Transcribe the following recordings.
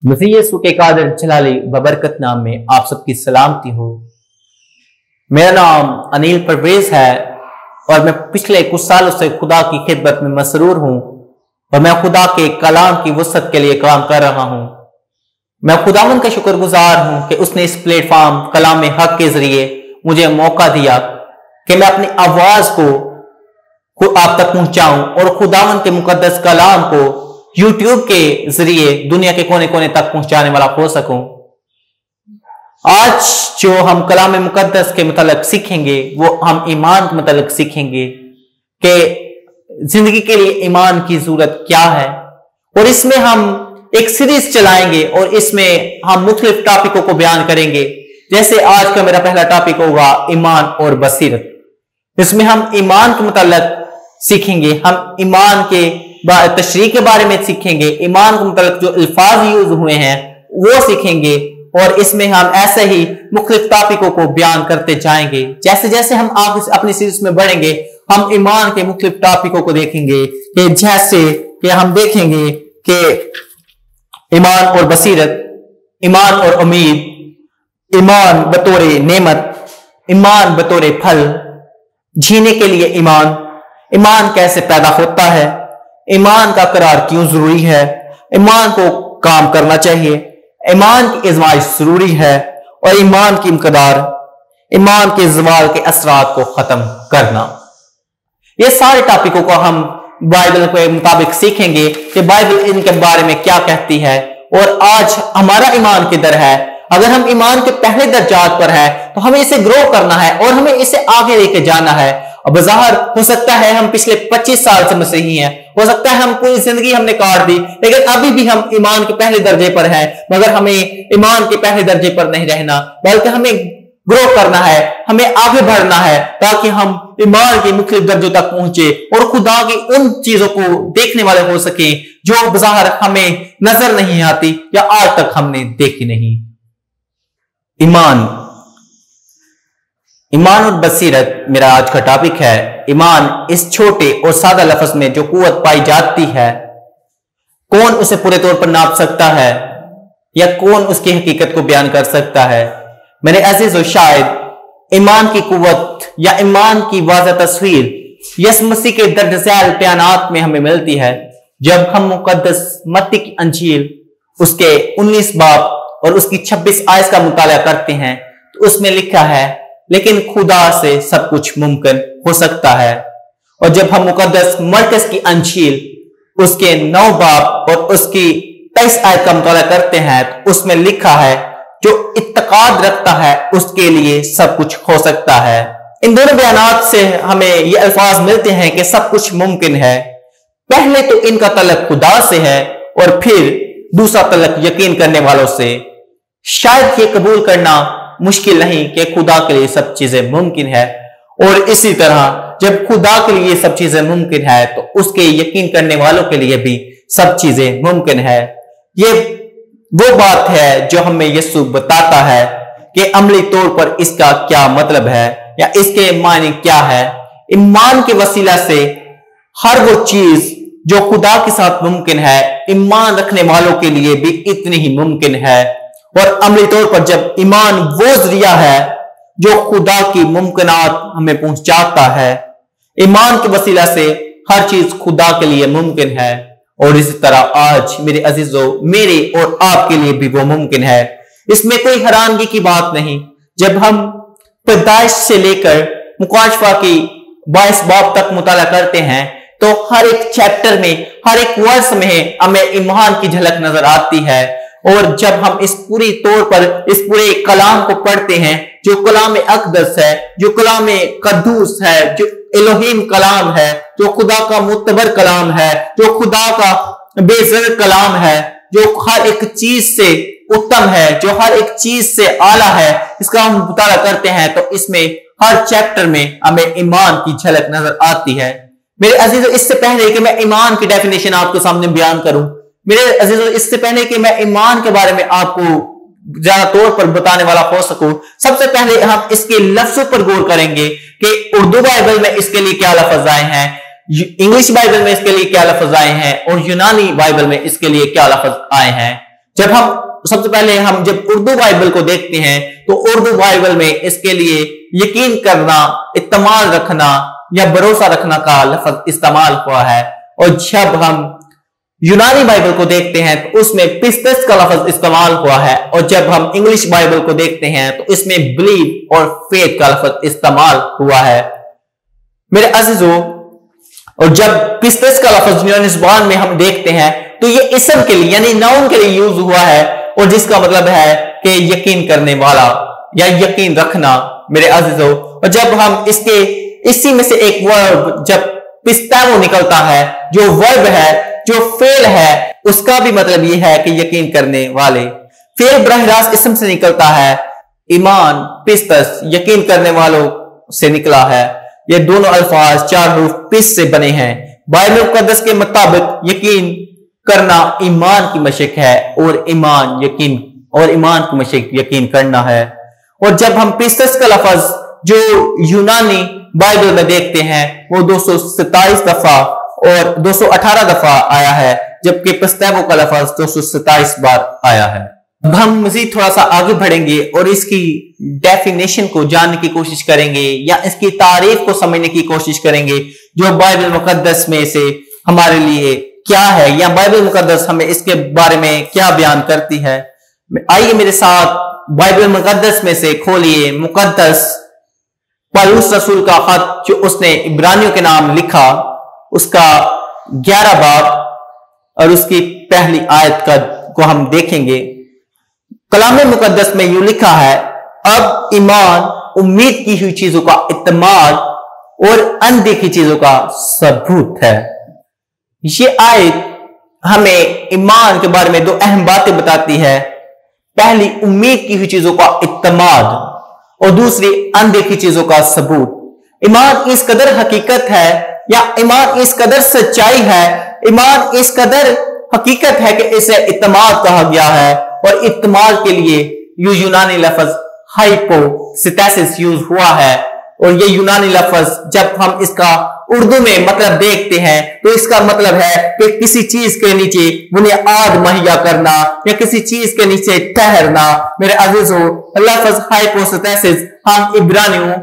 मसीह यीशु के कादर जलाली बबरकत नाम में आप सबकी सलामती हो। मेरा नाम अनिल परवेज है और मैं पिछले कुछ सालों से खुदा की खिदमत में मसरूर हूं और मैं खुदा के कलाम की वसअत के लिए काम कर रहा हूं। मैं खुदावन का शुक्रगुजार हूं कि उसने इस प्लेटफॉर्म कलाम हक के जरिए मुझे मौका दिया कि मैं अपनी आवाज को आप तक पहुंचाऊं और खुदावन के मुकद्दस कलाम को यूट्यूब के जरिए दुनिया के कोने कोने तक पहुंचाने वाला हो सकूं। आज जो हम कलाम मुकद्दस के मतलब सीखेंगे वो हम ईमान के मतलब सीखेंगे कि जिंदगी के लिए ईमान की जरूरत क्या है, और इसमें हम एक सीरीज चलाएंगे और इसमें हम मुख्तलिफ टॉपिकों को बयान करेंगे। जैसे आज का मेरा पहला टॉपिक होगा ईमान और बसीरत। इसमें हम ईमान के मतलब सीखेंगे, हम ईमान के तशरीह के बारे में सीखेंगे, ईमान के मतलब जो अल्फाज यूज हुए हैं वो सीखेंगे, और इसमें हम ऐसे ही मुख्तलिफ टॉपिकों को बयान करते जाएंगे। जैसे जैसे हम आगे अपनी सीरीज में बढ़ेंगे हम ईमान के मुख्तलिफ टॉपिकों को देखेंगे कि जैसे कि हम देखेंगे कि ईमान और बसीरत, ईमान और उम्मीद, ईमान बतौर नेमत, ईमान बतौर फल, जीने के लिए ईमान, ईमान कैसे पैदा होता है, ईमान का करार क्यों जरूरी है, ईमान को काम करना चाहिए, ईमान की आजमाइश जरूरी है, और ईमान की मकदार, ईमान के ज़वाल के असरात को खत्म करना। ये सारे टॉपिकों को हम बाइबल के मुताबिक सीखेंगे कि बाइबल इनके बारे में क्या कहती है। और आज हमारा ईमान किधर है? अगर हम ईमान के पहले दर्जात पर है तो हमें इसे ग्रो करना है और हमें इसे आगे लेके जाना है। अब बाहर हो सकता है हम पिछले 25 साल से मसीही हैं, हो सकता है हम पूरी जिंदगी हमने काट दी, लेकिन अभी भी हम ईमान के पहले दर्जे पर हैं। मगर हमें ईमान के पहले दर्जे पर नहीं रहना, बल्कि हमें ग्रो करना है, हमें आगे बढ़ना है ताकि हम ईमान के मुख्तलिफ दर्जों तक पहुंचे और खुदा की उन चीजों को देखने वाले हो सके जो बाहर हमें नजर नहीं आती या आज तक हमने देखी नहीं। ईमान और बसीरत मेरा आज का टॉपिक है। ईमान इस छोटे और सादा लफ्ज में जो कुव्वत पाई जाती है, कौन उसे पूरे तौर पर नाप सकता है या कौन उसकी हकीकत को बयान कर सकता है? मेरे अजीजों, शायद ईमान की कुव्वत या ईमान की वाज़ह तस्वीर यीशु मसीह के दर्जैल बयानात में हमें मिलती है। जब हम मुकद्दस मत्ती की अंजील उसके 19 बाब और उसकी 26 आयत का मुताला करते हैं तो उसमें लिखा है, लेकिन खुदा से सब कुछ मुमकिन हो सकता है। और जब हम मुकद्दस मरकज की अंजील उसके 9 बाब और उसकी 23 आयत का मुताला करते हैं तो उसमें लिखा है, जो इत्तकाद रखता है उसके लिए सब कुछ हो सकता है। इन दोनों बयानात से हमें ये अल्फाज मिलते हैं कि सब कुछ मुमकिन है। पहले तो इनका तल्लुक खुदा से है और फिर दूसरा तल्लुक यकीन करने वालों से। शायद ये कबूल करना मुश्किल नहीं कि खुदा के लिए सब चीजें मुमकिन है, और इसी तरह जब खुदा के लिए सब चीजें मुमकिन है तो उसके यकीन करने वालों के लिए भी सब चीजें मुमकिन है। ये वो बात है जो हमें यीशु बताता है कि अमली तौर पर इसका क्या मतलब है या इसके मायने क्या है। ईमान के वसीला से हर वो चीज जो खुदा के साथ मुमकिन है ईमान रखने वालों के लिए भी इतनी ही मुमकिन है। और अमली तौर पर जब ईमान वो जरिया है जो खुदा की मुमकिनात हमें पहुंचाता है, ईमान के वसीला से हर चीज खुदा के लिए मुमकिन है। और इसी तरह आज मेरे अजीजों, मेरे और आपके लिए भी वो मुमकिन है। इसमें कोई हैरानगी की बात नहीं। जब हम पैदाइश से लेकर मुकाशफा की 22 बाब तक मुताला करते हैं तो हर एक चैप्टर में, हर एक वर्ष में हमें ईमान की झलक नजर आती है। और जब हम इस पूरी तौर पर इस पूरे कलाम को पढ़ते हैं, जो कलाम अक़दस है, जो कलाम कद्दूस है, जो एलोहीम कलाम है, जो खुदा का मुतबर कलाम है, जो खुदा का बेज़र कलाम है, जो हर एक चीज से उत्तम है, जो हर एक चीज से आला है, इसका हम मुताला करते हैं तो इसमें हर चैप्टर में हमें ईमान की झलक नजर आती है। मेरे अजीजों, इससे पहले कि मैं ईमान की डेफिनेशन आपके सामने बयान करूं, मेरे अजीजों, इससे पहले कि मैं ईमान के बारे में आपको ज्यादा तौर पर बताने वाला हो सकूं, सबसे पहले हम इसके लफ्जों पर गौर करेंगे कि उर्दू बाइबल में इसके लिए क्या लफ्ज आए हैं, इंग्लिश बाइबल में इसके लिए क्या लफ्ज आए हैं और यूनानी बाइबल में इसके लिए क्या लफ्ज आए हैं। जब हम सबसे पहले हम जब उर्दू बाइबल को देखते हैं तो उर्दू बाइबल में इसके लिए यकीन करना, इत्मीनान रखना या भरोसा रखना का लफ्ज इस्तेमाल हुआ है। और जब हम यूनानी बाइबल को देखते हैं तो उसमें पिस्तस का लफ्ज इस्तेमाल हुआ है। और जब हम इंग्लिश बाइबल को देखते हैं तो इसमें बिलीव और फेथ का लफ्ज इस्तेमाल हुआ है। मेरे अजीजों, और जब पिस्तस का लफ्ज यूनानी ज़ुबान में हम देखते हैं तो ये इसम के लिए यानी नाउन के लिए यूज हुआ है, और जिसका मतलब है कि यकीन करने वाला या यकीन रखना। मेरे अजीजों, और जब हम इसी में से एक वर्ब जब पिस्तानो निकलता है, जो वर्ब है, जो फेल है, उसका भी मतलब ये है कि यकीन करने वाले। फेल बराह रास्त इसम से निकलता है, ईमान पिस्तस यकीन करने वालों से निकला है। ये दोनों अल्फाज 4 हरूफ पिस से बने हैं। बाइबल मुकद्दस के मुताबिक यकीन करना ईमान की मशक है और ईमान की मशक यकीन करना है। और जब हम पिस्तस का लफ्ज जो यूनानी बाइबल में देखते हैं वो 227 दफा और 218 दफा आया है, जबकि पिस्तैबो का लफ्ज 227 बार आया है। अब हम मजीद थोड़ा सा आगे बढ़ेंगे और इसकी डेफिनेशन को जानने की कोशिश करेंगे या इसकी तारीफ को समझने की कोशिश करेंगे, जो बाइबल मुकद्दस में से हमारे लिए क्या है या बाइबल मुकद्दस हमें इसके बारे में क्या बयान करती है। आइए मेरे साथ बाइबल मुकद्दस में से खोलिए मुकद्दस पौलुस रसूल का खत जो उसने इब्रानियों के नाम लिखा, उसका 11 बाब और उसकी पहली आयत को हम देखेंगे। कलाम मुकद्दस में यूं लिखा है, अब ईमान उम्मीद की हुई चीजों का इत्मीनान और अनदेखी चीजों का सबूत है। ये आयत हमें ईमान के बारे में 2 अहम बातें बताती है। पहली, उम्मीद की हुई चीजों का इत्मीनान और दूसरी अनदेखी चीजों का सबूत। ईमान इस कदर हकीकत है या ईमान इस कदर सच्चाई है, ईमान इस कदर हकीकत है कि इसे इत्मीनान कहा गया है। और इत्मीनान के लिए यूनानी लफ्ज हाइपोस्टेसिस यूज हुआ है। और ये यूनानी लफ्ज जब हम इसका उर्दू में मतलब देखते हैं तो इसका मतलब है कि किसी चीज के नीचे बुनियाद मुहैया करना या किसी चीज के नीचे ठहरना। मेरे अजीजों, लफ्ज हाइपोस्टेसिस हम इब्रानियों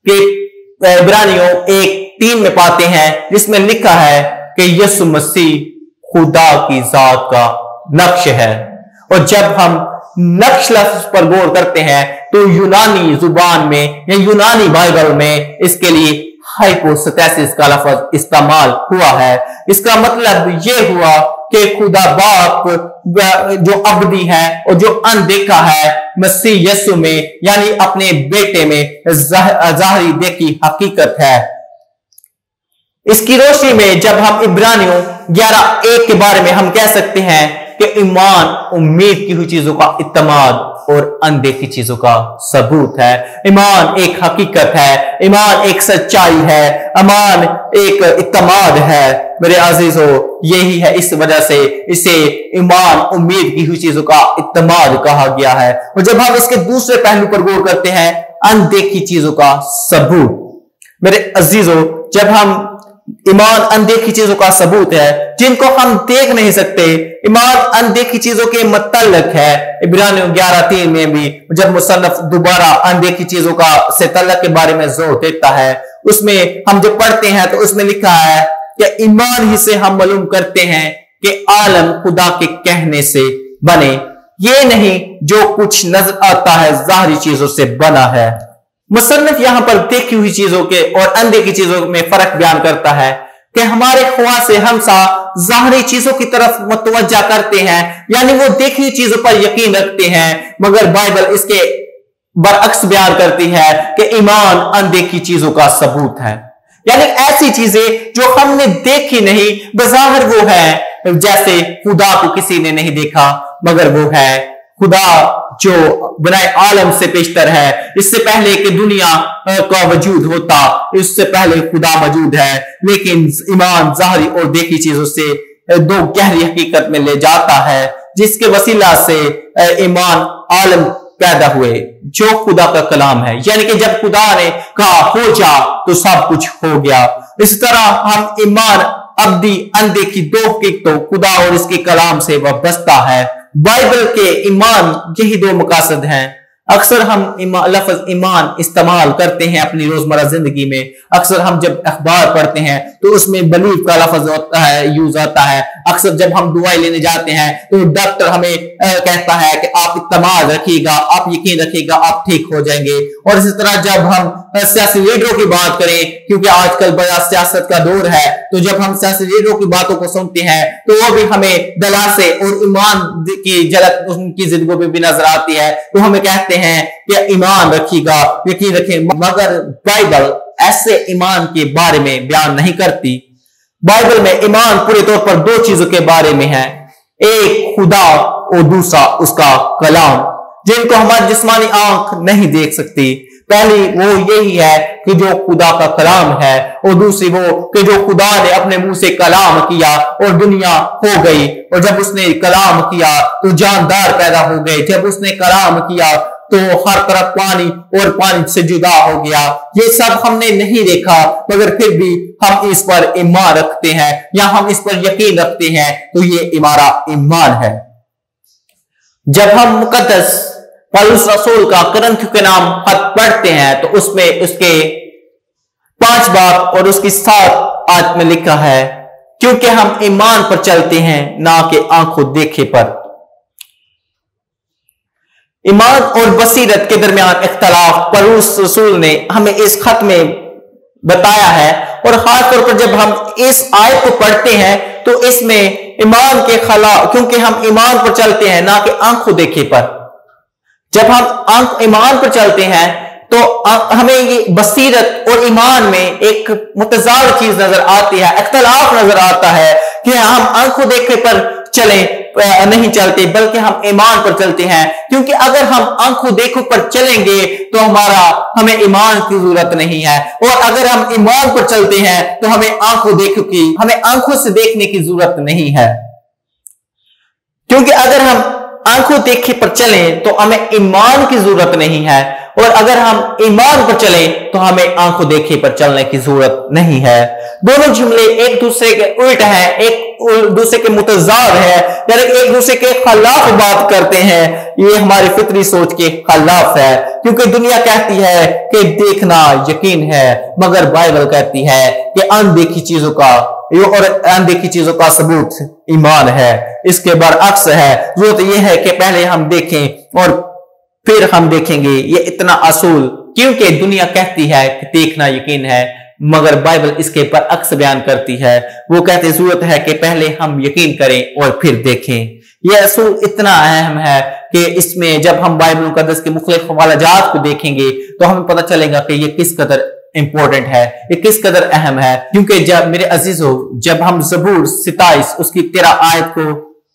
1:3 में पाते हैं, जिसमें लिखा है कि यीशु मसीह खुदा की जात का नक्श है। और जब हम नक्श लफ्ज पर गौर करते हैं तो यूनानी जुबान में या यूनानी बाइबल में इसके लिए हाइपोस्टेसिस का लफ्ज इस्तेमाल हुआ है। इसका मतलब यह हुआ कि खुदा बाप जो अबदी है और जो अनदेखा है मसीह यीशु में यानी अपने बेटे में जाहिर देखी हकीकत है। इसकी रोशनी में जब हम इब्रानियों 11:1 के बारे में हम कह सकते हैं कि ईमान उम्मीद की हुई चीजों का इत्मीनान और अनदेखी चीजों का सबूत है। ईमान एक हकीकत है, ईमान एक सच्चाई है, ईमान एक इत्मीनान है। मेरे अजीजों, यही है इस वजह से इसे ईमान उम्मीद की हुई चीजों का इत्मीनान कहा गया है। और जब हम इसके दूसरे पहलू पर गौर करते हैं, अनदेखी चीजों का सबूत। मेरे अजीजों, जब हम ईमान अनदेखी चीजों का सबूत है जिनको हम देख नहीं सकते, ईमान अनदेखी चीजों के मतलब है। इब्रानियों 11:3 में भी जब मुसन्नफ दोबारा अनदेखी चीजों का से तल्लक के बारे में जोर देता है, उसमें हम जब पढ़ते हैं तो उसमें लिखा है कि ईमान ही से हम मालूम करते हैं कि आलम खुदा के कहने से बने, ये नहीं जो कुछ नजर आता है जाहिरी चीजों से बना है। मुसन्निफ यहां पर देखी हुई चीजों के और अनदेखी चीजों में फर्क बयान करता है कि हमारे ख्वाह से हम जाहिरी चीजों की तरफ मुतवज्जा करते हैं, यानी वो देखी हुई चीजों पर यकीन रखते हैं, मगर बाइबल इसके बरअक्स बयान करती है कि ईमान अनदेखी चीजों का सबूत है। यानी ऐसी चीजें जो हमने देखी नहीं, बज़ाहिर वो है जैसे खुदा को किसी ने नहीं देखा, मगर वो है खुदा जो बनाए आलम से पेशतर है। इससे पहले कि दुनिया का वजूद होता, इससे पहले खुदा मौजूद है। लेकिन ईमान ज़ाहिरी और देखी चीजों से 2 गहरी हकीकत में ले जाता है, जिसके वसीला से ईमान आलम पैदा हुए जो खुदा का कलाम है। यानी कि जब खुदा ने कहा हो जा तो सब कुछ हो गया। इस तरह हम ईमान अब्दी अनदेखी 2 हकीकतों खुदा और इसके कलाम से वाबस्ता है। बाइबल के ईमान यही दो मकासद हैं। अक्सर हम लफ्ज ईमान इस्तेमाल करते हैं अपनी रोजमर्रा जिंदगी में। अक्सर हम जब अखबार पढ़ते हैं तो उसमें बिलीव का लफ्ज होता है, यूज आता है। अक्सर जब हम दवाई लेने जाते हैं तो डॉक्टर हमें कहता है कि आप इत्मीनान रखिएगा, आप यकीन रखिएगा, आप ठीक हो जाएंगे। और इसी तरह जब हम सियासी लीडरों की बात करें, क्योंकि आजकल बड़ा सियासत का दौर है, तो जब हम सियासी लीडरों की बातों को सुनते हैं तो वो भी हमें दलासे और ईमान की झलक उनकी जिंदगी में भी नजर आती है। तो हमें कहते हैं कि ईमान रखिएगा, यकीन रखें, मगर बाइबल ऐसे ईमान के बारे में बयान नहीं करती। बाइबल में ईमान पूरे तौर पर दो चीजों के बारे में है, एक खुदा और दूसरा उसका कलाम, जिनको हमारी जिस्मानी आंख नहीं देख सकती। पहली वो यही है कि जो खुदा का कलाम है, और दूसरी वो कि जो खुदा ने अपने मुंह से कलाम किया और दुनिया हो गई। और जब उसने कलाम किया तो जानदार पैदा हो गए। जब उसने कलाम किया तो हर तरफ पानी और पानी से जुदा हो गया। ये सब हमने नहीं देखा, मगर फिर भी हम इस पर ईमान रखते हैं या हम इस पर यकीन रखते हैं। तो ये हमारा ईमान है। जब हम मुकद्दस पौलुस रसूल का कुरिन्थियों के नाम खत पढ़ते हैं तो उसमें उसके 5 बाब और उसकी 7 आयत में लिखा है, क्योंकि हम ईमान पर चलते हैं ना कि आंखों देखे पर। ईमान और बसीरत के दरमियान इख्तलाफ पौलुस रसूल ने हमें इस खत में बताया है। और खासतौर पर जब हम इस आयत को पढ़ते हैं तो इसमें ईमान के खिलाफ, क्योंकि हम ईमान पर चलते हैं ना कि आंखों देखे पर। जब हम ईमान पर चलते हैं तो हमें ये बसीरत और ईमान में एक मुतजाद चीज नजर आती है, इख्तलाफ नजर आता है कि हम आंखों देखे पर चले नहीं चलते, बल्कि हम ईमान पर चलते हैं। क्योंकि अगर हम आंखों देखो पर चलेंगे तो हमें ईमान की जरूरत नहीं है, और अगर हम ईमान पर चलते हैं तो हमें आंखों से देखने की जरूरत नहीं है। क्योंकि अगर हम आंखों देखे पर चलें तो हमें ईमान की जरूरत नहीं है, और अगर हम ईमान पर चलें तो हमें आंखों देखे पर चलने की जरूरत नहीं है। दोनों जुमले एक दूसरे के उल्ट हैं, एक दूसरे के मुतजाद है, यानी एक दूसरे के खिलाफ बात करते हैं। ये हमारी फितरी सोच के खिलाफ है, क्योंकि दुनिया कहती है कि देखना यकीन है, मगर बाइबल कहती है कि अनदेखी चीजों का सबूत ईमान है। इसके बरअक्स है। जरूरत यह है कि पहले हम देखें और फिर हम देखेंगे। ये इतना असूल, क्योंकि दुनिया कहती है कि देखना यकीन है, मगर बाइबल इसके बरअक्स बयान करती है। वो कहते हैं जरूरत है कि पहले हम यकीन करें और फिर देखें। यह असूल इतना अहम है कि इसमें जब हम बाइबल मुकद्दस के मुख्तलिफ हवालाजात को देखेंगे तो हमें पता चलेगा कि ये किस कदर इंपॉर्टेंट है, ये किस कदर अहम है। क्योंकि जब मेरे अजीजों, जब हम ज़बूर 27 उसकी 13 आयत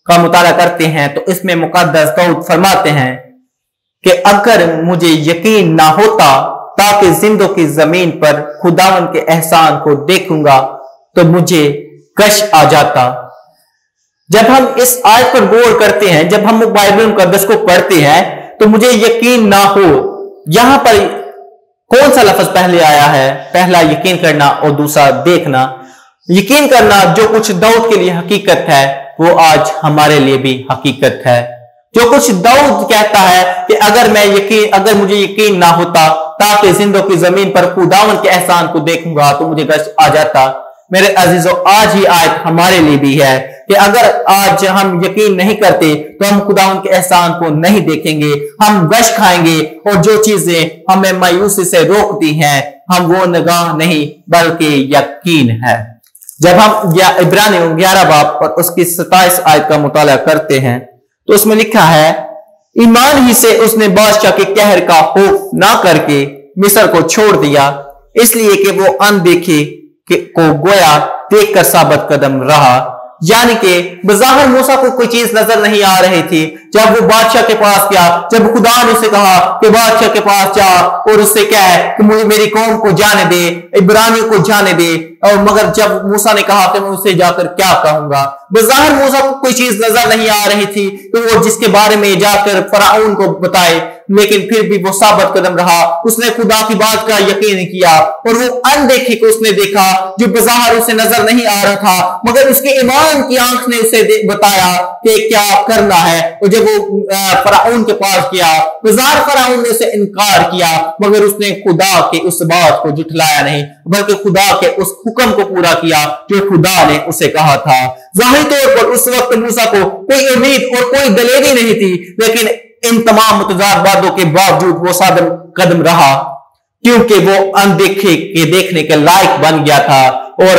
का मुताला करते हैं तो इसमें मुकद्दस दाऊद फरमाते हैं कि अगर मुझे यकीन ना होता ताकि जिंदों की जमीन पर खुदावन के एहसान को देखूंगा तो मुझे कश आ जाता। जब हम इस आयत पर गौर करते हैं, जब हम बाइबल मुकद्दस को पढ़ते हैं तो मुझे यकीन ना हो, यहां पर कौन सा लफ्ज पहले आया है? पहला यकीन करना और दूसरा देखना। यकीन करना जो कुछ दाऊद के लिए हकीकत है वो आज हमारे लिए भी हकीकत है। जो कुछ दाऊद कहता है कि अगर मुझे यकीन ना होता ताकि जिंदों की जमीन पर खुदावन के एहसान को देखूंगा तो मुझे गश आ जाता। मेरे अजीजों, आज ही आयत हमारे लिए भी है कि अगर आज हम यकीन नहीं करते तो हम खुदावन के एहसान को नहीं देखेंगे, हम गश खाएंगे, और जो चीजें हमें मायूसी से रोकती हैं हम वो निगाह नहीं बल्कि यकीन है। जब हम इब्रानियों 11 बाब और उसकी 27 आयत का मुताला करते हैं तो उसमें लिखा है, ईमान ही से उसने बादशाह के कहर का खौफ ना करके मिस्र को छोड़ दिया, इसलिए कि वो अनदेखे को गोया देखकर साबित कदम रहा। यानी कि बज़ाहिर मूसा को कोई चीज नजर नहीं आ रही थी। जब वो बादशाह के पास गया, जब खुदा ने उसे कहा कि बादशाह के पास जा और उससे कह कि मुझे मेरी कौम को जाने दे, इब्रानियों को जाने दे, और मगर जब मूसा ने कहा कि मैं उससे जाकर क्या कहूंगा, बज़ाहिर मूसा को कोई चीज नजर नहीं आ रही थी तो वो जिसके बारे में जाकर फराउन को बताए, लेकिन फिर भी वो साबित कदम रहा। उसने खुदा की बात का यकीन किया और वो अनदेखे को उसने देखा जो बज़ाहिर उसे नजर नहीं आ रहा था, मगर उसके ईमान की आंख ने उसे बताया कि क्या करना है। और जब वो फराउन के पास गया, बज़ाहिर फराउन ने उसे इनकार किया, मगर उसने खुदा के उस बात को झुठलाया नहीं, बल्कि खुदा के उस हुक्म को पूरा किया जो खुदा ने उसे कहा था। जाहिर तौर पर उस वक्त मूसा को कोई उम्मीद और कोई दलेरी नहीं थी, लेकिन इन तमाम मुतज़ाद बातों के बावजूद वो साबित कदम रहा, क्योंकि वो अनदेखे के देखने के लायक बन गया था। और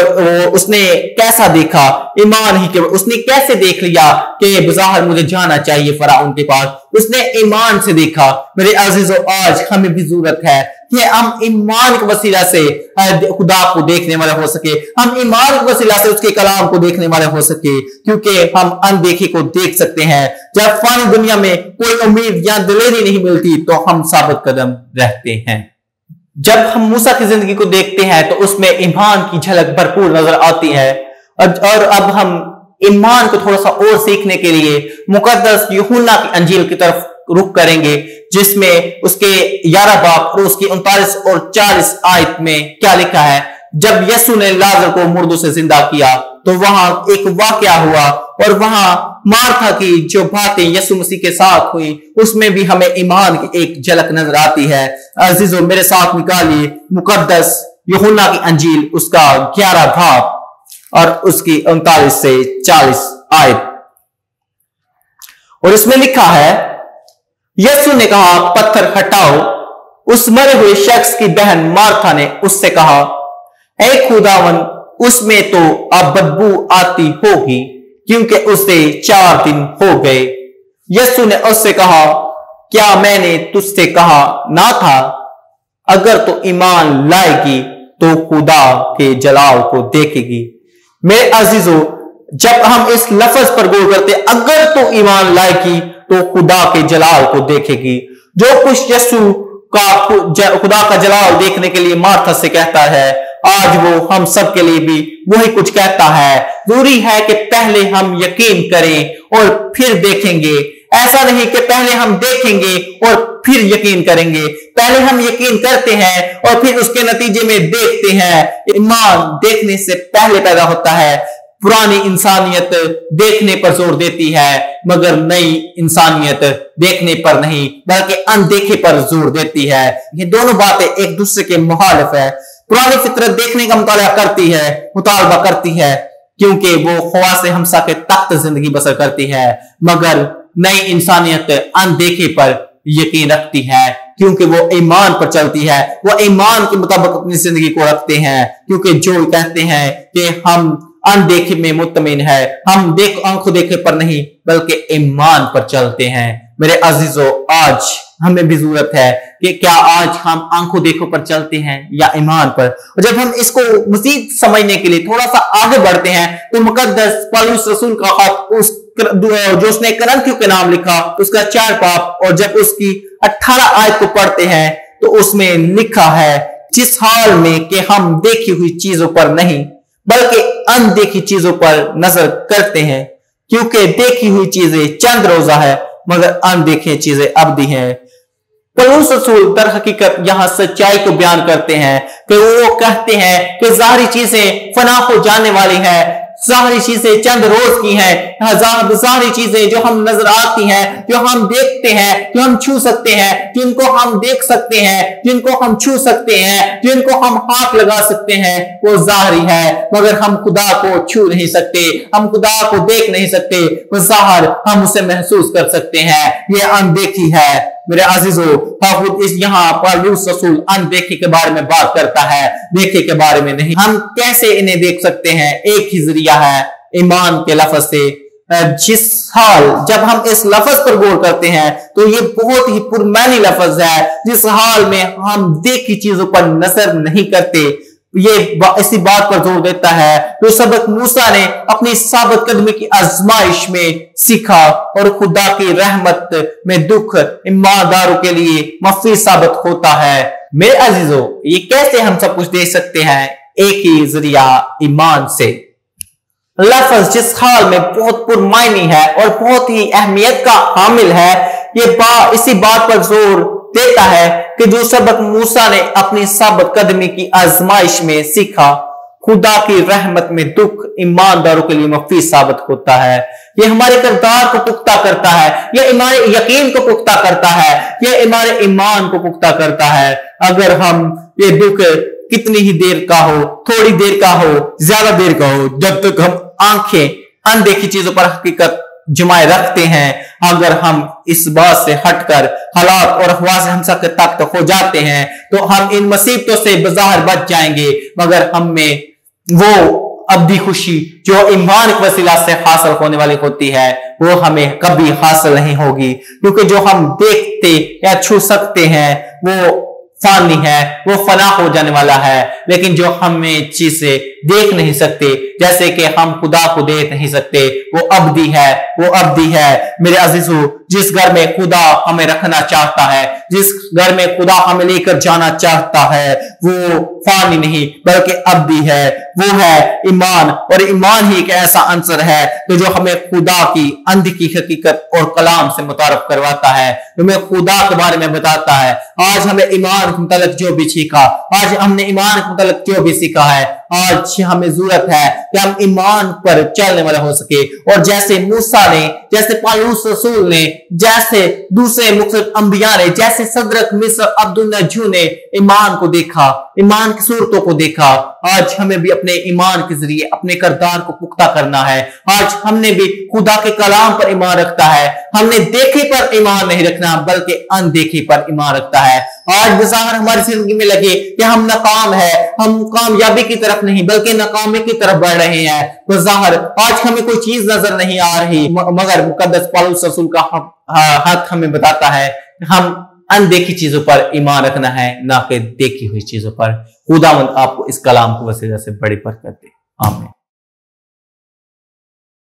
उसने कैसा देखा? ईमान ही के उसने कैसे देख लिया कि बज़ाहिर मुझे जाना चाहिए फराउन के पास? उसने ईमान से देखा। मेरे अजीजों, आज हमें भी जरूरत है कि हम ईमान के वसीला से खुदा को देखने वाले हो सके, हम ईमान के वसीला से उसके कलाम को देखने वाले हो सके, क्योंकि हम अनदेखे को देख सकते हैं। जब फानी दुनिया में कोई उम्मीद या दलेरी नहीं मिलती तो हम साबित कदम रहते हैं। जब हम मूसा की जिंदगी को देखते हैं तो उसमें ईमान की झलक भरपूर नजर आती है। और अब हम ईमान को थोड़ा सा और सीखने के लिए मुकद्दस यूहन्ना की अंजील की तरफ रुख करेंगे, जिसमें उसके 11 बाब और उसकी 39 और 40 आयत में क्या लिखा है। जब यीशु ने लाजर को मुर्दों से जिंदा किया तो वहां एक वाकया हुआ, और वहां मार्था की जो बातें यीशु मसीह के साथ हुई उसमें भी हमें ईमान की एक झलक नजर आती है। अजीजों, मेरे साथ निकालिए मुकद्दस यूहन्ना की अंजील उसका 11 बाब और उसकी 39 से 40 आयत, और इसमें लिखा है, यीशु ने कहा, पत्थर हटाओ। उस मरे हुए शख्स की बहन मार्था ने उससे कहा, ऐ खुदावन, उसमें तो अब बदबू आती होगी, क्योंकि उसे 4 दिन हो गए। यीशु ने उससे कहा, क्या मैंने तुझसे कहा ना था, अगर तो ईमान लाएगी तो खुदा के जलाल को देखेगी। मेरे अजीजों, जब हम इस लफ्ज पर गौर करते, अगर तो ईमान लाएगी तो खुदा के जलाल को देखेगी, जो कुछ यीशु का खुदा का जलाल देखने के लिए मार्था से कहता है, आज वो हम सब के लिए भी वही कुछ कहता है। जरूरी है कि पहले हम यकीन करें और फिर देखेंगे। ऐसा नहीं कि पहले हम देखेंगे और फिर यकीन करेंगे। पहले हम यकीन करते हैं और फिर उसके नतीजे में देखते हैं। ईमान देखने से पहले पैदा होता है। पुरानी इंसानियत देखने पर जोर देती है, मगर नई इंसानियत देखने पर नहीं बल्कि अनदेखे पर जोर देती है। ये दोनों बातें एक दूसरे के मुखालिफ है। पुरानी फितरत देखने का मुतालबा करती है, क्योंकि वो ख्वासे हमसा के तख्त जिंदगी बसर करती है, मगर नई इंसानियत अनदेखे पर यकीन रखती है, क्योंकि वो ईमान पर चलती है। वो ईमान के मुताबिक अपनी जिंदगी को रखते हैं, क्योंकि जो कहते हैं कि हम अनदेखे में मुतमिन है, हम आंखों देखे पर नहीं बल्कि ईमान पर चलते हैं। मेरे अजीजों, आज हमें भी जरूरत है कि क्या आज हम आंखों देखो पर चलते हैं या ईमान पर। और जब हम इसको मजीद समझने के लिए थोड़ा सा आगे बढ़ते हैं तो मुकद्दस पौलुस रसूल का खत जो उसने करंथियों के नाम लिखा उसका 4 बाब, और जब उसकी 18 आयत को पढ़ते हैं तो उसमें लिखा है, जिस हाल में कि हम देखी हुई चीजों पर नहीं बल्कि अनदेखी चीजों पर नजर करते हैं, क्योंकि देखी हुई चीजें चंद रोजा है मगर अनदेखी चीजें अबदी हैं। पौलुस रसूल दर हकीकत यहां सच्चाई को बयान करते हैं कि वो कहते हैं कि ज़ाहिरी चीजें फना हो जाने वाली हैं, ज़ाहिरी चीजें चंद रोज की हैं, ज़ाहिरी चीजें जो हम नजर आती हैं, जो हम देखते हैं, जो हम छू सकते हैं, जिनको हम देख सकते हैं, जिनको हम छू सकते हैं, जिनको हम हाथ लगा सकते हैं, वो ज़ाहिरी है, मगर हम खुदा को छू नहीं सकते, हम खुदा को देख नहीं सकते। वो ज़ाहिर हम उसे महसूस कर सकते हैं, ये अनदेखी है। मेरे अजीजों, इस यहाँ पौलुस रसूल अनदेखी के बारे में बात करता है, देखे के बारे में नहीं। हम कैसे इन्हें देख सकते हैं? एक ही जरिया है, ईमान के लफ्ज से। जिस हाल, जब हम इस लफ्ज पर गौर करते हैं तो ये बहुत ही पुरमानी लफ्ज है, जिस हाल में हम देखी चीजों पर नजर नहीं करते। ये इसी बात पर जोर देता है जो सबक मूसा ने अपनी साबित कदमी की आजमाइश में सीखा, और खुदा की रहमत में दुख ईमानदारों के लिए मफी साबित होता है। मेरे अजीजों, ये कैसे हम सब कुछ देख सकते हैं? एक ही जरिया, ईमान से। लफ्ज जिस हाल में बहुत पुरमायनी है और बहुत ही अहमियत का हामिल है, इसी बात पर जोर देता है कि जो सबक मूसा ने अपनी साबित कदमी की आजमाइश में सीखा, खुदा की रहमत में दुख ईमानदारों के लिए मुफीद साबित होता है। ये हमारे किरदार को पुख्ता करता है, यह हमारे यकीन को पुख्ता करता है, यह हमारे ईमान को पुख्ता करता है। अगर हम ये दुख कितनी ही देर का हो, थोड़ी देर का हो, ज्यादा देर का हो, जब तक हम आंखें अनदेखी चीजों पर हकीकत जमाए रखते हैं, अगर हम इस बात से हटकर हालात और अफवाह से हमसा तक हो जाते हैं, तो हम इन मुसीबतों से बज़ाहिर बच जाएंगे, मगर हम में वो अब्दी खुशी जो ईमान के वसीला से हासिल होने वाली होती है, वो हमें कभी हासिल नहीं होगी। क्योंकि जो हम देखते या छू सकते हैं वो फानी है, वो फना हो जाने वाला है, लेकिन जो हमें चीजें देख नहीं सकते, जैसे कि हम खुदा को देख नहीं सकते, वो अब्दी है, वो अब्दी है। मेरे अजीजों, जिस घर में खुदा हमें रखना चाहता है, जिस घर में खुदा हमें लेकर जाना चाहता है, वो फानी नहीं बल्कि अब्दी है, वो है ईमान। और ईमान ही एक ऐसा अंसर है कि जो हमें खुदा की अंध की हकीकत और कलाम से मुतारफ करवाता है, हमें खुदा के बारे में बताता है। आज हमें ईमान के मुतालिक जो भी सीखा, आज हमने ईमान के मुतालिक जो भी सीखा है, आज हमें जरूरत है कि हम ईमान पर चलने वाले हो सके। और जैसे मूसा ने, जैसे पौलुस रसूल ने, जैसे दूसरे मुख्तलिफ अंबिया ने, जैसे सदरक मिस्र अब्दुल नज्जू ने ईमान को देखा, ईमान की सूरतों को देखा, आज हमें भी अपने ईमान के जरिए अपने किरदार को पुख्ता करना है। आज हमने भी खुदा के कलाम पर ईमान रखता है, हमने देखे पर ईमान नहीं रखना बल्कि अनदेखे पर ईमान रखता है। आज बज़ाहिर हमारी जिंदगी में लगे कि हम नाकाम है, हम कामयाबी की तरफ नहीं बल्कि नाकामी की तरफ बढ़ रहे हैं, बज़ाहिर आज हमें कोई चीज नजर नहीं आ रही, मगर मुकद्दस पौलुस रसूल का हाथ हमें बताता है हम अनदेखी चीजों पर ईमान रखना है, ना कि देखी हुई चीजों पर। खुदावंद आपको इस कलाम को वसीला से बड़ी बरकत दे। आमीन।